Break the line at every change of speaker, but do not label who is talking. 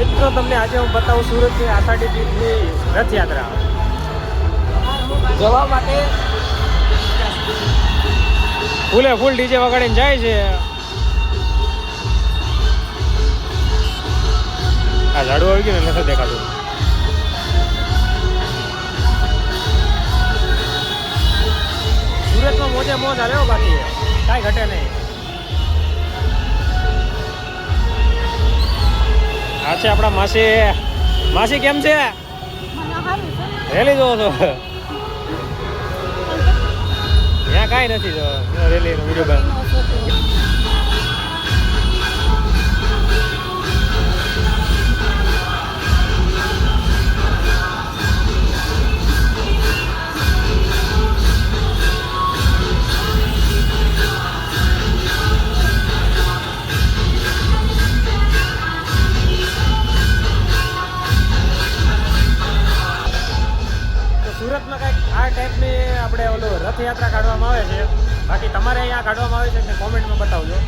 મિત્રો તમને આજે હું બતાવું સુરતની આષાઢી બીજની રથયાત્રા જવા માટે ફૂલે ફૂલ ડીજે વગાડીને જાય છે. આ ઝાડુ આવી ગયું ને નથી દેખાતું. સુરતમાં મોજે મોજ આવ્યો બાકી કાંઈ ઘટે નહીં. આ છે આપણા માસી. માસી કેમ છે? રેલી જોવો છો? ત્યાં કાંઈ નથી જો રેલીનો વિડીયો બન. સુરતમાં કંઈક આ ટાઈપની આપણે ઓલું રથયાત્રા કાઢવામાં આવે છે. બાકી તમારે અહીંયા કાઢવામાં આવે છે કે કોમેન્ટમાં બતાવજો.